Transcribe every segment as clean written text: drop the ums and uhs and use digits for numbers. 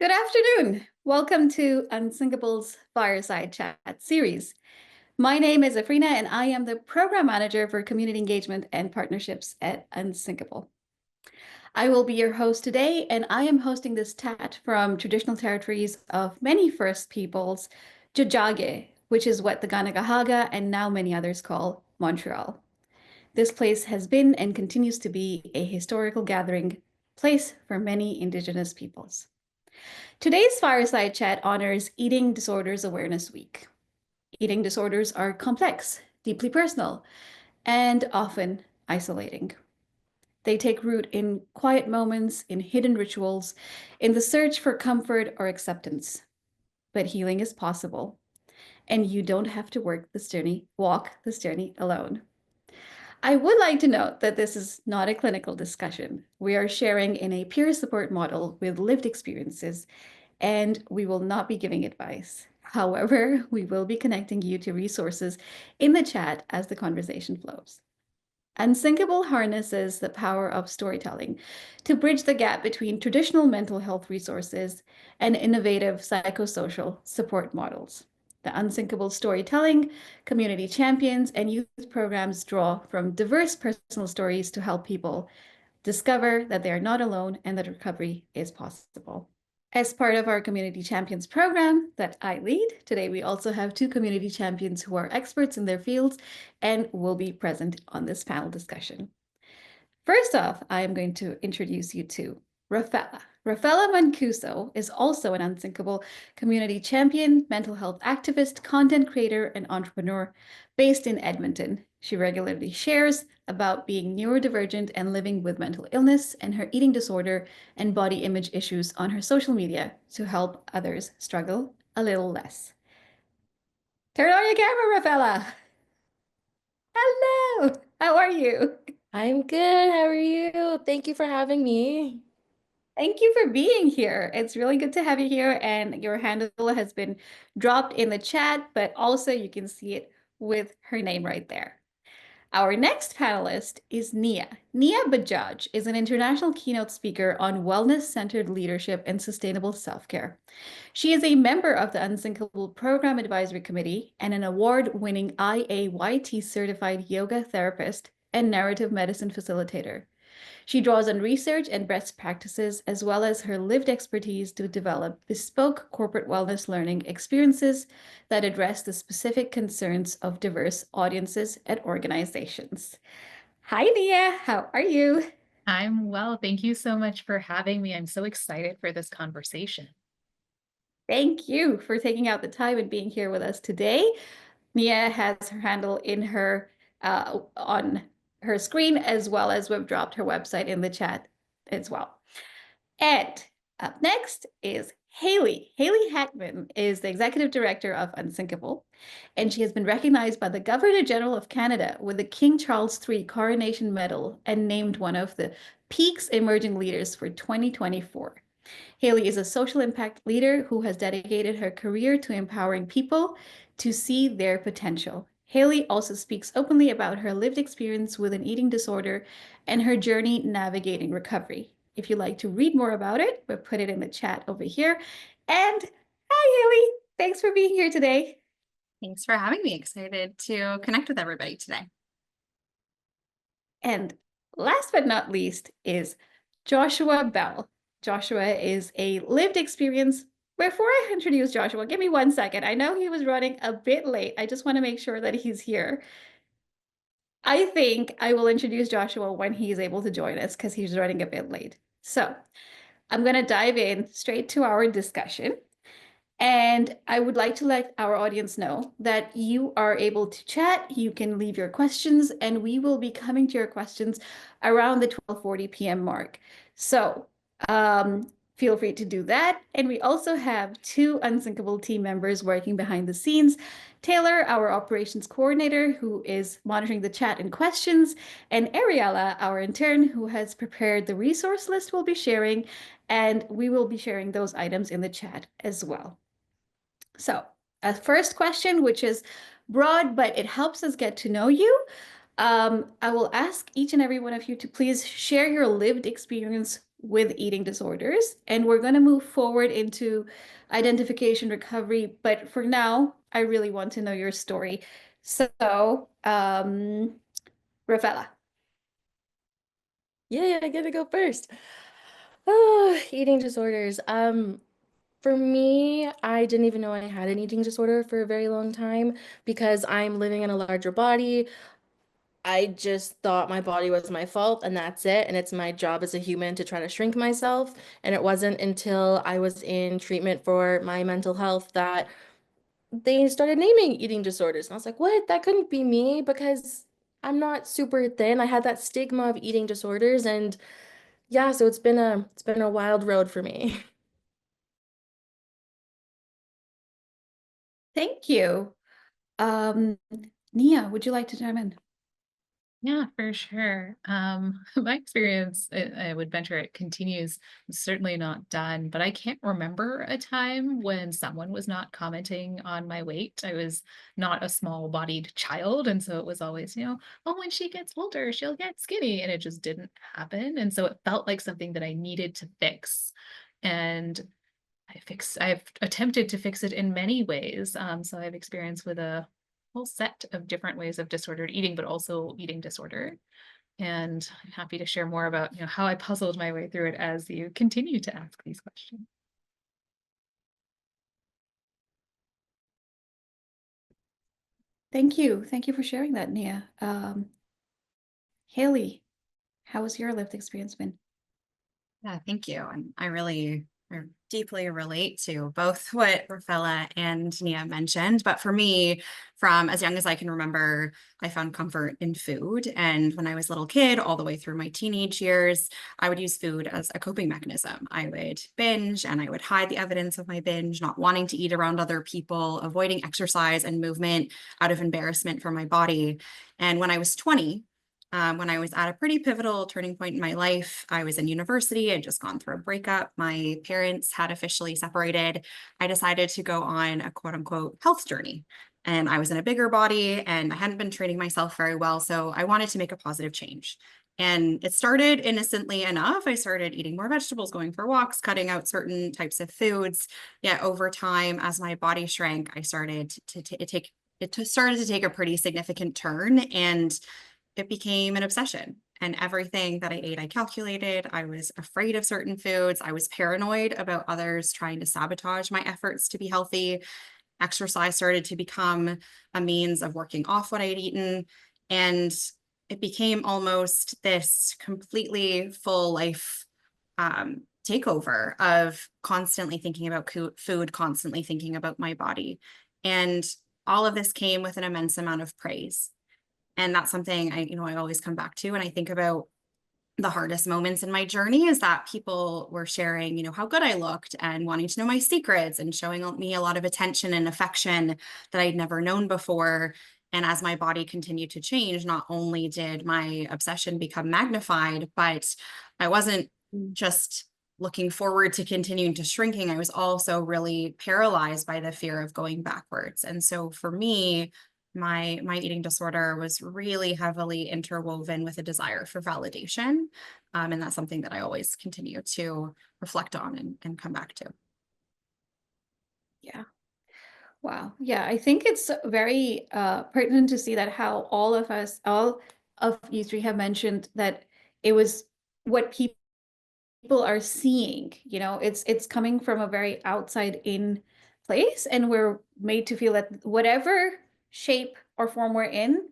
Good afternoon. Welcome to Unsinkable's Fireside Chat series. My name is Afreina, and I am the Program Manager for Community Engagement and Partnerships at Unsinkable. I will be your host today, and I am hosting this chat from traditional territories of many First Peoples, Jajage, which is what the Ganagahaga and now many others call Montreal. This place has been and continues to be a historical gathering place for many Indigenous peoples. Today's Fireside Chat honors Eating Disorders Awareness Week. Eating disorders are complex, deeply personal, and often isolating. They take root in quiet moments, in hidden rituals, in the search for comfort or acceptance. But healing is possible, and you don't have to walk this journey alone. I would like to note that this is not a clinical discussion. We are sharing in a peer support model with lived experiences, and we will not be giving advice. However, we will be connecting you to resources in the chat as the conversation flows. Unsinkable harnesses the power of storytelling to bridge the gap between traditional mental health resources and innovative psychosocial support models. The Unsinkable storytelling, community champions, and youth programs draw from diverse personal stories to help people discover that they are not alone and that recovery is possible. As part of our Community Champions program that I lead, today we also have two community champions who are experts in their fields and will be present on this panel discussion. First off, I am going to introduce you to Raffela. Raffela Mancuso is also an Unsinkable community champion, mental health activist, content creator, and entrepreneur based in Edmonton. She regularly shares about being neurodivergent and living with mental illness and her eating disorder and body image issues on her social media to help others struggle a little less. Turn on your camera, Raffela. Hello, how are you? I'm good. How are you? Thank you for having me. Thank you for being here. It's really good to have you here, and your handle has been dropped in the chat, but also you can see it with her name right there. Our next panelist is Nia. Nia Bajaj is an international keynote speaker on wellness-centered leadership and sustainable self-care. She is a member of the Unsinkable Program Advisory Committee and an award-winning IAYT certified yoga therapist and narrative medicine facilitator. She draws on research and best practices, as well as her lived expertise to develop bespoke corporate wellness learning experiences that address the specific concerns of diverse audiences and organizations. Hi, Nia. How are you? I'm well. Thank you so much for having me. I'm so excited for this conversation. Thank you for taking out the time and being here with us today. Nia has her handle in her on her screen, as well as we've dropped her website in the chat as well. And up next is Hailey. Hailey Hechtman is the executive director of Unsinkable, and she has been recognized by the Governor General of Canada with the King Charles III Coronation Medal and named one of the Peaks Emerging Leaders for 2024. Hailey is a social impact leader who has dedicated her career to empowering people to see their potential. Hailey also speaks openly about her lived experience with an eating disorder and her journey navigating recovery. If you'd like to read more about it, we'll put it in the chat over here. And hi, Hailey. Thanks for being here today. Thanks for having me. Excited to connect with everybody today. And last but not least is Joshua Bell. Joshua is a lived experience. Before I introduce Joshua, give me 1 second. I know he was running a bit late. I just want to make sure that he's here. I think I will introduce Joshua when he's able to join us because he's running a bit late. So I'm going to dive in straight to our discussion. And I would like to let our audience know that you are able to chat. You can leave your questions, and we will be coming to your questions around the 12:40 p.m. mark. So feel free to do that. And we also have two Unsinkable team members working behind the scenes. Taylor, our operations coordinator, who is monitoring the chat and questions, and Ariella, our intern, who has prepared the resource list we'll be sharing, and we will be sharing those items in the chat as well. So a first question, which is broad, but it helps us get to know you. I will ask each and every one of you to please share your lived experience with eating disorders. And we're going to move forward into identification recovery. But for now, I really want to know your story. So, Raffela. Yeah, I gotta go first. Oh, eating disorders. For me, I didn't even know I had an eating disorder for a very long time because I'm living in a larger body. I just thought my body was my fault and that's it. And it's my job as a human to try to shrink myself. And it wasn't until I was in treatment for my mental health that they started naming eating disorders. And I was like, what? That couldn't be me because I'm not super thin. I had that stigma of eating disorders. And yeah, so it's been a wild road for me. Thank you. Um, Nia, would you like to chime in? Yeah, for sure. My experience, I would venture it continues. I'm certainly not done, but I can't remember a time when someone was not commenting on my weight. I was not a small-bodied child, and so it was always, oh, when she gets older, she'll get skinny, and it just didn't happen. And so it felt like something that I needed to fix. And I've attempted to fix it in many ways. So I have experience with a whole set of different ways of disordered eating, but also eating disorder. And I'm happy to share more about, how I puzzled my way through it as you continue to ask these questions. Thank you. Thank you for sharing that, Nia. Hailey, how has your lived experience been? Yeah, thank you. And I deeply relate to both what Raffela and Nia mentioned. But for me, from as young as I can remember, I found comfort in food. And when I was a little kid, all the way through my teenage years, I would use food as a coping mechanism. I would binge and I would hide the evidence of my binge, not wanting to eat around other people, avoiding exercise and movement out of embarrassment for my body. And when I was 20, when I was at a pretty pivotal turning point in my life, I was in university. I'd just gone through a breakup. My parents had officially separated. I decided to go on a quote unquote health journey. And I was in a bigger body and I hadn't been treating myself very well. So I wanted to make a positive change. And it started innocently enough. I started eating more vegetables, going for walks, cutting out certain types of foods. Yet over time, as my body shrank, I started to take a pretty significant turn. And it became an obsession. And everything that I ate, I calculated. I was afraid of certain foods. I was paranoid about others trying to sabotage my efforts to be healthy. Exercise started to become a means of working off what I had eaten. And it became almost this completely full life takeover of constantly thinking about food, constantly thinking about my body. And all of this came with an immense amount of praise. And that's something I always come back to when I think about the hardest moments in my journey is that people were sharing, how good I looked and wanting to know my secrets and showing me a lot of attention and affection that I'd never known before. And as my body continued to change, not only did my obsession become magnified, but I wasn't just looking forward to continuing to shrinking. I was also really paralyzed by the fear of going backwards. And so for me, my eating disorder was really heavily interwoven with a desire for validation. And that's something that I always continue to reflect on and come back to. Yeah. Wow. Yeah, I think it's very pertinent to see that how all of you three have mentioned that it was what people are seeing, it's coming from a very outside in place, and we're made to feel that whatever shape or form we're in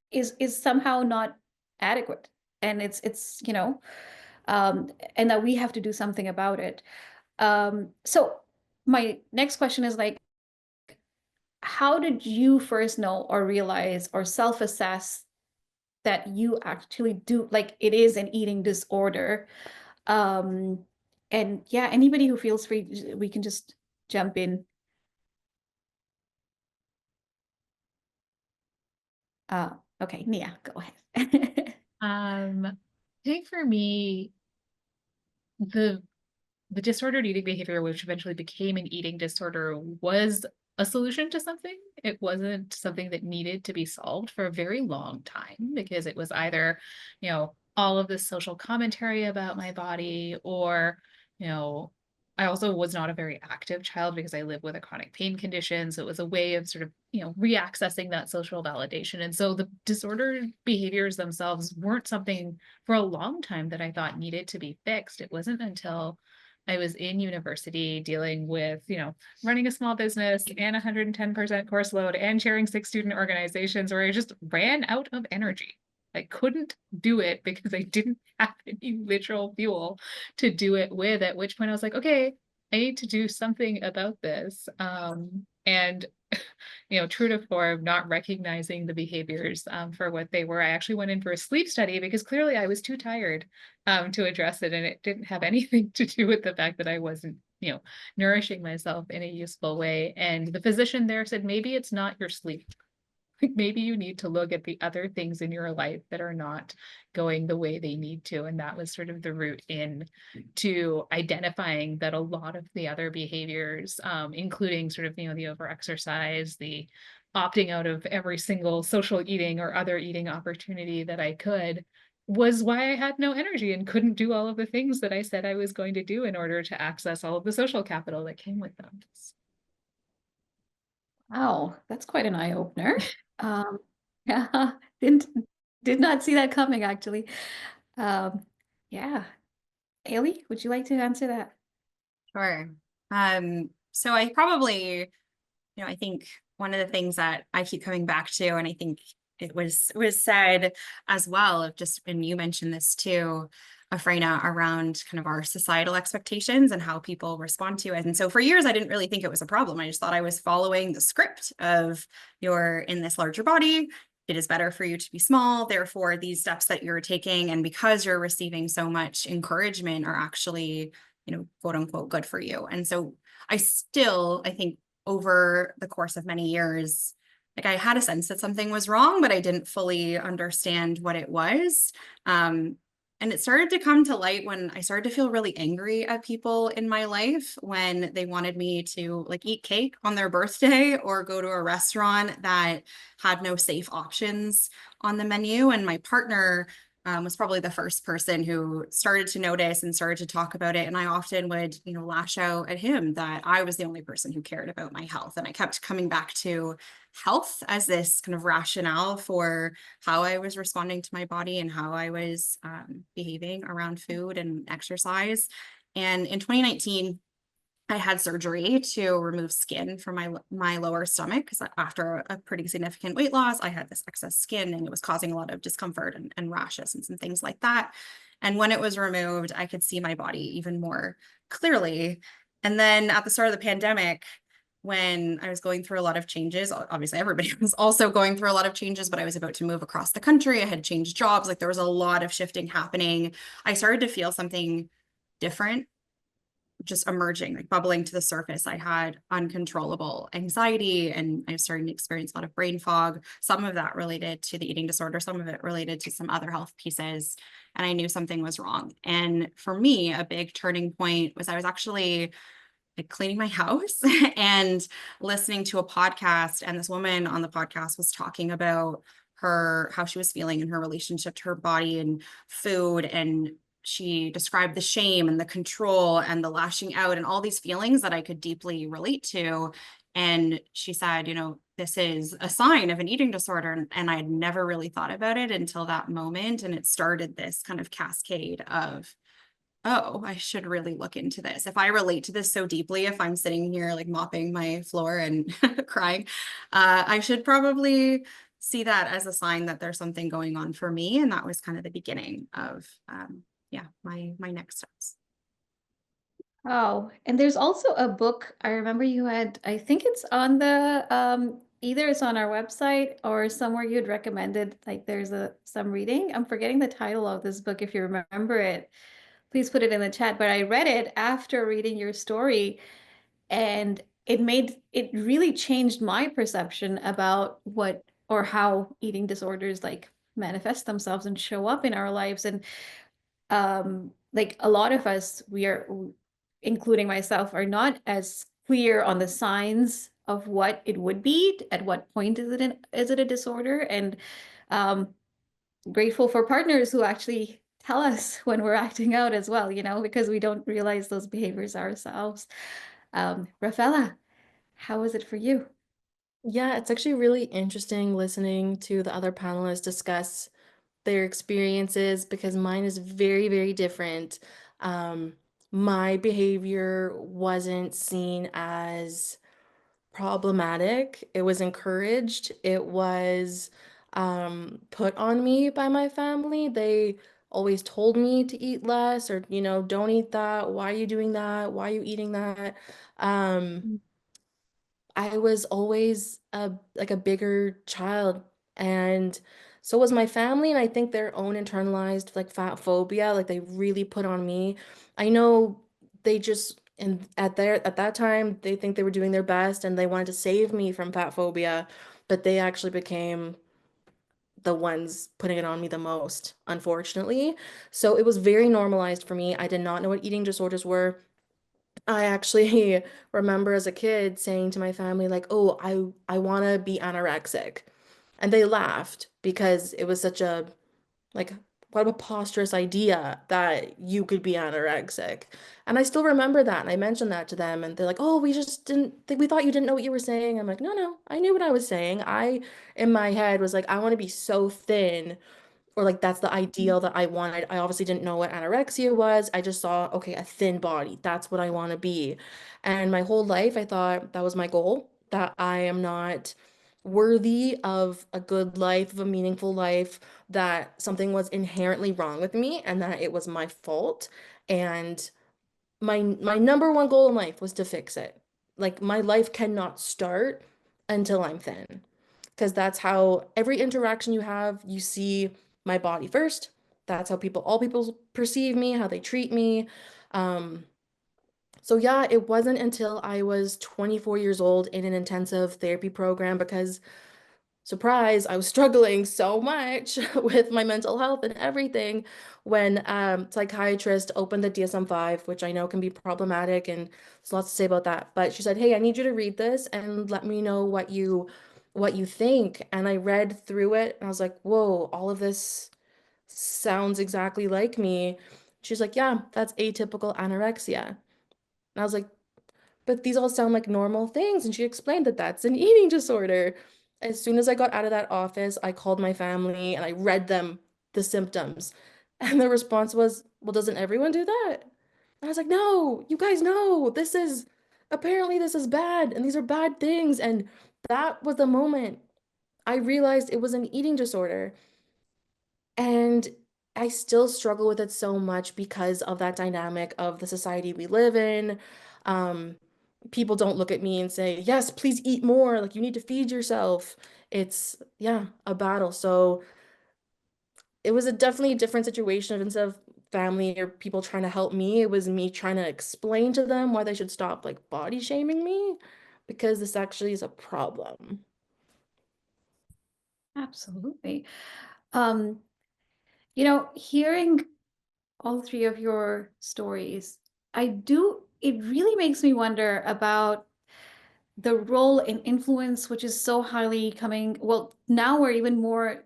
is somehow not adequate. And and that we have to do something about it. So my next question is like, how did you first know or realize or self-assess that you actually do, like, it is an eating disorder? Um, and yeah, anybody who feels free, we can just jump in. Okay, Nia, go ahead. I think for me, the the disordered eating behavior, which eventually became an eating disorder, was a solution to something. It wasn't something that needed to be solved for a very long time because it was either, all of this social commentary about my body, or, you know, I also was not a very active child because I live with a chronic pain condition. So it was a way of sort of, you know, reaccessing that social validation. And so the disordered behaviors themselves weren't something for a long time that I thought needed to be fixed. It wasn't until I was in university dealing with, you know, running a small business and 110% course load and chairing 6 student organizations where I just ran out of energy. I couldn't do it because I didn't have any literal fuel to do it with, at which point I was like, okay, I need to do something about this. And you know, true to form, not recognizing the behaviors for what they were. I actually went in for a sleep study because clearly I was too tired to address it. And it didn't have anything to do with the fact that I wasn't, you know, nourishing myself in a useful way. And the physician there said, maybe it's not your sleep. Maybe you need to look at the other things in your life that are not going the way they need to. And that was sort of the route in to identifying that a lot of the other behaviors, including sort of, you know, the overexercise, the opting out of every single social eating or other eating opportunity that I could, was why I had no energy and couldn't do all of the things that I said I was going to do in order to access all of the social capital that came with them. Wow, that's quite an eye opener. Yeah, didn't did not see that coming actually. Yeah, Hailey, would you like to answer that? Sure. So I probably, I think one of the things that I keep coming back to, and I think it was said as well, of just, and you mentioned this too, Afreina, around kind of our societal expectations and how people respond to it. And so for years, I didn't really think it was a problem. I just thought I was following the script of, you're in this larger body. It is better for you to be small. Therefore, these steps that you're taking, and because you're receiving so much encouragement, are actually, quote unquote, good for you. And so I think over the course of many years, like, I had a sense that something was wrong, but I didn't fully understand what it was. And it started to come to light when I started to feel really angry at people in my life when they wanted me to, like, eat cake on their birthday or go to a restaurant that had no safe options on the menu. And my partner was probably the first person who started to notice and started to talk about it. And I often would, lash out at him that I was the only person who cared about my health. And I kept coming back to health as this kind of rationale for how I was responding to my body and how I was behaving around food and exercise. And in 2019, I had surgery to remove skin from my lower stomach, because after a pretty significant weight loss, I had this excess skin and it was causing a lot of discomfort and rashes and some things like that. And when it was removed, I could see my body even more clearly. And then at the start of the pandemic, when I was going through a lot of changes, obviously everybody was also going through a lot of changes, but I was about to move across the country. I had changed jobs. Like, there was a lot of shifting happening. I started to feel something different just emerging, like bubbling to the surface. I had uncontrollable anxiety, and I was starting to experience a lot of brain fog, some of that related to the eating disorder, some of it related to some other health pieces. And I knew something was wrong. And for me, a big turning point was I was actually, like, cleaning my house and listening to a podcast. And this woman on the podcast was talking about how she was feeling in her relationship to her body and food. And she described the shame and the control and the lashing out and all these feelings that I could deeply relate to. And she said, this is a sign of an eating disorder. And I had never really thought about it until that moment. And it started this kind of cascade of, oh, I should really look into this. If I relate to this so deeply, if I'm sitting here like mopping my floor and crying, I should probably see that as a sign that there's something going on for me. And that was kind of the beginning of, my next steps. Oh, and there's also a book I remember you had, I think it's on the either it's on our website or somewhere you'd recommended, like there's some reading. I'm forgetting the title of this book. If you remember it, please put it in the chat. But I read it after reading your story, and it really changed my perception about what or how eating disorders like manifest themselves and show up in our lives. And like a lot of us, including myself, are not as clear on the signs of what it would be. At what point is it a disorder? And grateful for partners who actually tell us when we're acting out as well, because we don't realize those behaviors ourselves. Raffela, how was it for you? Yeah, it's actually really interesting listening to the other panelists discuss their experiences because mine is very, very different. Um, my behavior wasn't seen as problematic. It was encouraged. It was put on me by my family. They always told me to eat less or, don't eat that. Why are you doing that? Why are you eating that? Um, I was always like a bigger child, and so was my family, and I think their own internalized like fat phobia, like they really put on me. I know they just and at that time they think they were doing their best and they wanted to save me from fat phobia, but they actually became the ones putting it on me the most, unfortunately. So it was very normalized for me. I did not know what eating disorders were. I actually remember as a kid saying to my family, like, oh, I want to be anorexic. And they laughed because it was such a, like, what a preposterous idea that you could be anorexic. And I still remember that. And I mentioned that to them. And they're like, oh, we just didn't think, we thought you didn't know what you were saying. I'm like, no, no, I knew what I was saying. In my head, was like, I want to be so thin or like that's the ideal that I wanted. I obviously didn't know what anorexia was. I just saw, okay, a thin body. That's what I want to be. And my whole life, I thought that was my goal, that I am not worthy of a good life, of a meaningful life, that something was inherently wrong with me and that it was my fault. And my number one goal in life was to fix it. Like my life cannot start until I'm thin because that's how every interaction you have, you see my body first. That's how all people perceive me, how they treat me. Um, so yeah, it wasn't until I was 24 years old in an intensive therapy program because surprise, I was struggling so much with my mental health and everything when psychiatrist opened the DSM-5, which I know can be problematic and there's lots to say about that. But she said, "Hey, I need you to read this and let me know what you think." And I read through it and I was like, "Whoa, all of this sounds exactly like me." She's like, "Yeah, that's atypical anorexia." And I was like, but these all sound like normal things. And she explained that that's an eating disorder. As soon as I got out of that office, I called my family and I read them the symptoms. And the response was, well, doesn't everyone do that? And I was like, no, you guys know apparently this is bad and these are bad things. And that was the moment I realized it was an eating disorder. And I still struggle with it so much because of that dynamic of the society we live in. Um, People don't look at me and say, yes, please eat more. Like you need to feed yourself. It's, yeah, a battle. So it was definitely a different situation instead of family or people trying to help me. It was me trying to explain to them why they should stop like body shaming me because this actually is a problem. Absolutely. Um, hearing all three of your stories, it really makes me wonder about the role and influence, which is so highly coming. Well, now we're even more,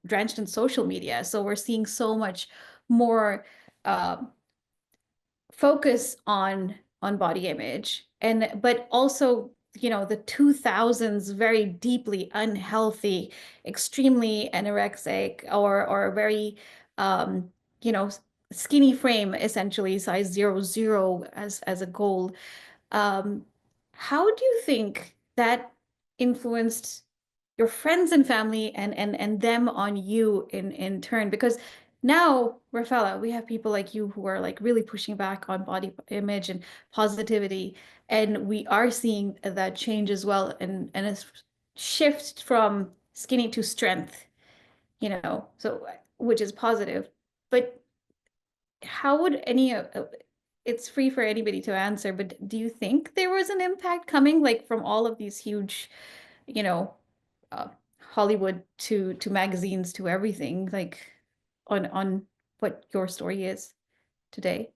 drenched in social media. So we're seeing so much more uh, focus on body image, but also the 2000s very deeply unhealthy, extremely anorexic or very um you know skinny frame, essentially size 00 as a goal. um, how do you think that influenced your friends and family and them on you in turn? Because now, Raffela, we have people like you who are like really pushing back on body image and positivity, and we are seeing that change as well, and a shift from skinny to strength, so which is positive. But how would it's free for anybody to answer, but do you think there was an impact coming like from all of these huge, you know, uh, Hollywood to magazines to everything, like on what your story is today?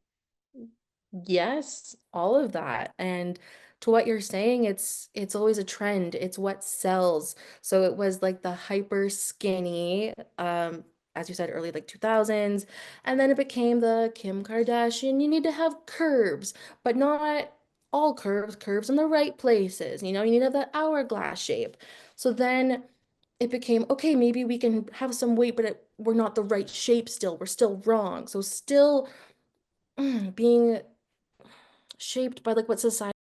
Yes, all of that. And to what you're saying, it's always a trend. It's what sells. So it was like the hyper skinny, as you said earlier, like 2000s. And then it became the Kim Kardashian, you need to have curves, but not all curves in the right places. You know, you need to have that hourglass shape. So then it became, okay, maybe we can have some weight, but we're not the right shape still. We're still wrong. So still being shaped by like what society